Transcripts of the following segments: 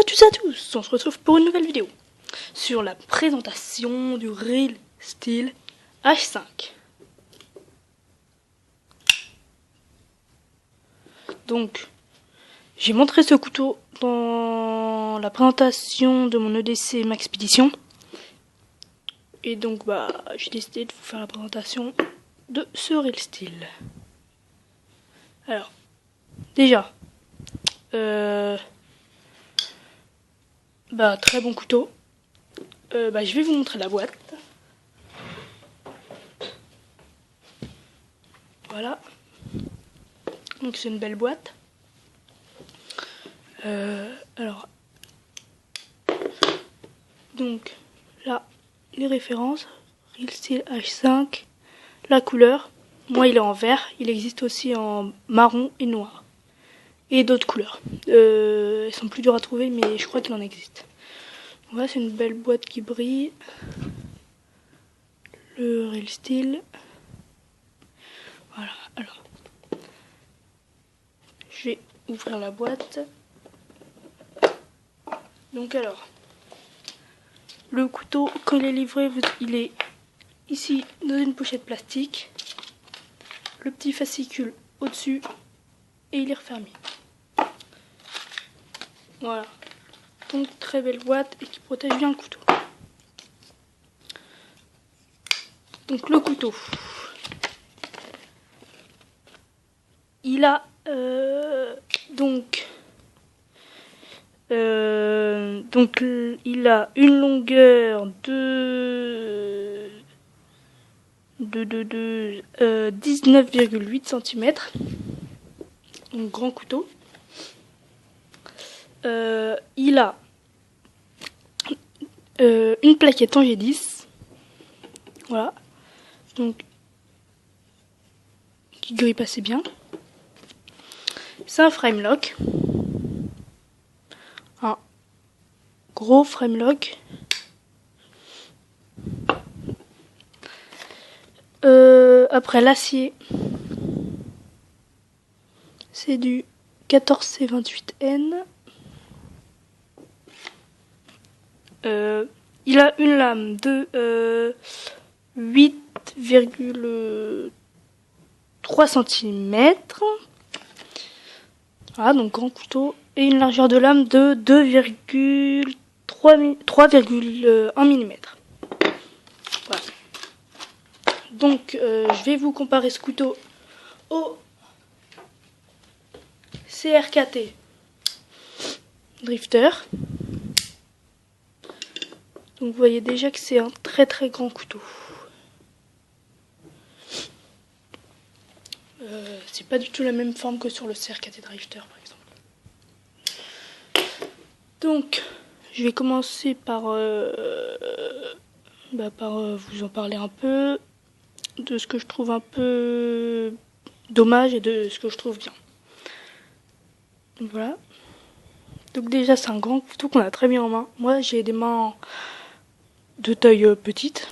à tous et à tous, on se retrouve pour une nouvelle vidéo sur la présentation du Real Steel H5. Donc, j'ai montré ce couteau dans la présentation de mon EDC Maxpédition. Et donc, j'ai décidé de vous faire la présentation de ce Real Steel. Alors, déjà, très bon couteau. Je vais vous montrer la boîte. Voilà. Donc c'est une belle boîte. Donc là, les références. Real Steel H5. La couleur. Moi, il est en vert. Il existe aussi en marron et noir. Et d'autres couleurs. Elles sont plus dures à trouver, mais je crois qu'il en existe. Voilà, c'est une belle boîte qui brille. Le Real Steel. Voilà, alors. Je vais ouvrir la boîte. Donc alors, le couteau, quand il est livré, il est ici dans une pochette plastique. Le petit fascicule au-dessus et il est refermé. Voilà. Donc très belle boîte et qui protège bien le couteau. Donc le couteau. Il a il a une longueur de 19,8 cm. Donc grand couteau. Il a une plaquette en G10. Voilà. Donc qui grippe assez bien. C'est un frame lock. Un gros frame lock. Après l'acier, c'est du 14C28N. Il a une lame de 8,3 cm. Voilà, donc grand couteau. Et une largeur de lame de 3,1 mm. Voilà. Donc, je vais vous comparer ce couteau au CRKT Drifter. Donc, vous voyez déjà que c'est un très très grand couteau. C'est pas du tout la même forme que sur le CRKT Drifter, par exemple. Donc, je vais commencer par vous en parler un peu de ce que je trouve un peu dommage et de ce que je trouve bien. Donc voilà. Donc déjà, c'est un grand couteau qu'on a très bien en main. Moi, j'ai des mains de taille petite.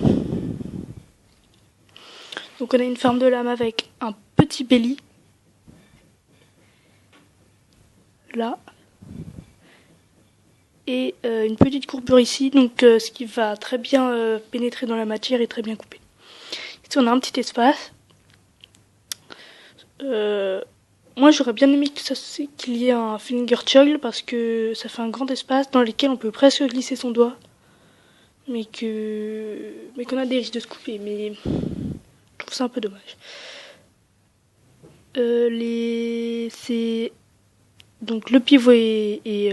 Donc on a une forme de lame avec un petit belly. Là. Et une petite courbure ici, donc ce qui va très bien pénétrer dans la matière et très bien couper. Ici on a un petit espace. Moi j'aurais bien aimé qu'il y ait un finger choil parce que ça fait un grand espace dans lequel on peut presque glisser son doigt, mais qu'on a des risques de se couper. Mais je trouve ça un peu dommage. Donc le pivot est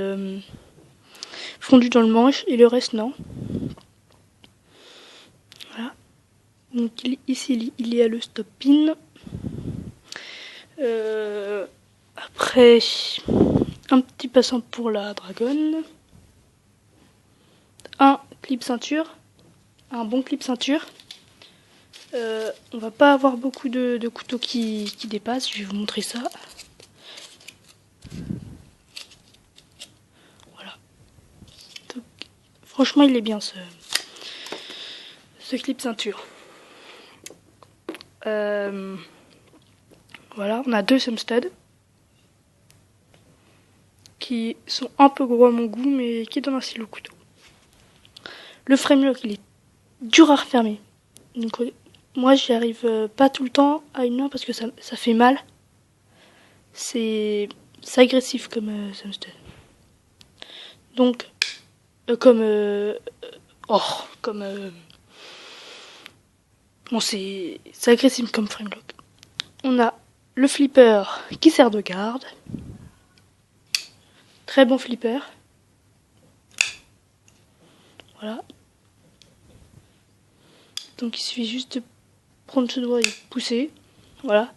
fondu dans le manche et le reste non. Voilà. Donc ici il y a le stop pin. Après un petit passant pour la dragonne. Un clip ceinture. Un bon clip ceinture. On va pas avoir beaucoup de couteaux qui dépassent. Je vais vous montrer ça. Voilà. Donc, franchement, il est bien ce clip ceinture. Voilà, on a deux Sumstud qui sont un peu gros à mon goût, mais qui donnent un style au couteau. Le frame lock, il est dur à refermer. Donc, moi, j'y arrive pas tout le temps à une main parce que ça fait mal. C'est agressif comme Samsted. Donc, comme bon, c'est agressif comme frame lock. On a le flipper qui sert de garde. Très bon flipper. Voilà. Donc il suffit juste de prendre ce doigt et pousser. Voilà.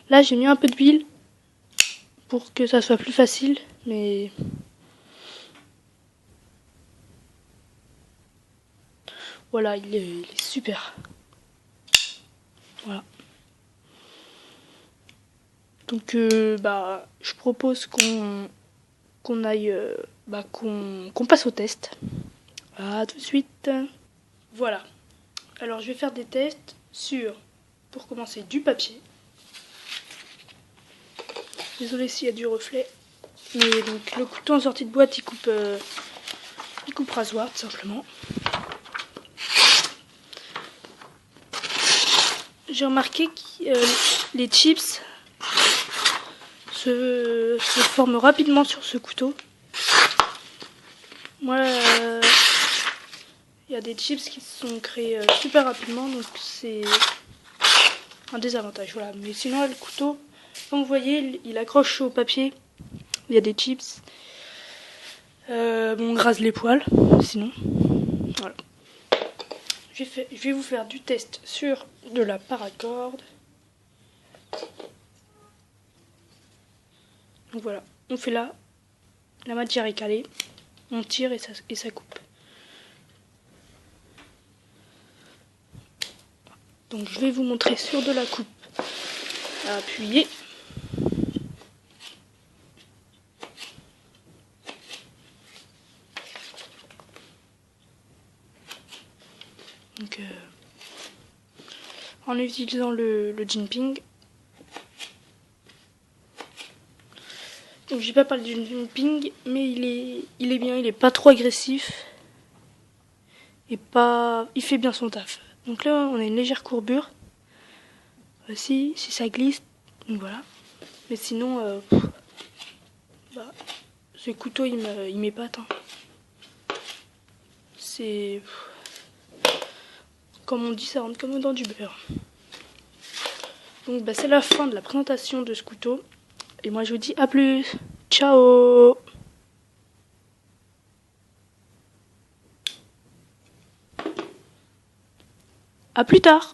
Là j'ai mis un peu d'huile pour que ça soit plus facile, mais voilà, il est super. Voilà. Donc je propose qu'on aille qu'on passe au test. À tout de suite. Voilà. Alors je vais faire des tests sur, pour commencer, du papier. Désolé s'il y a du reflet. Mais donc le couteau en sortie de boîte, il coupe rasoir tout simplement. J'ai remarqué que les chips se forment rapidement sur ce couteau. Moi, il y a des chips qui se sont créés super rapidement, donc c'est un désavantage. Voilà. Mais sinon, le couteau, comme vous voyez, il accroche au papier. Il y a des chips. On rase les poils, sinon. Voilà. Je vais vous faire du test sur de la paracorde. Donc voilà, on fait là, la matière est calée, on tire et ça coupe. Donc je vais vous montrer sur de la coupe à appuyer. Donc en utilisant le Jinping. Donc j'ai pas parlé du Jinping, mais il est bien, il est pas trop agressif et il fait bien son taf. Donc là on a une légère courbure. Si ça glisse, donc voilà. Mais sinon ce couteau il m'épate. Hein. C'est comme on dit, ça rentre comme dans du beurre. Donc c'est la fin de la présentation de ce couteau. Et moi je vous dis à plus. Ciao. À plus tard.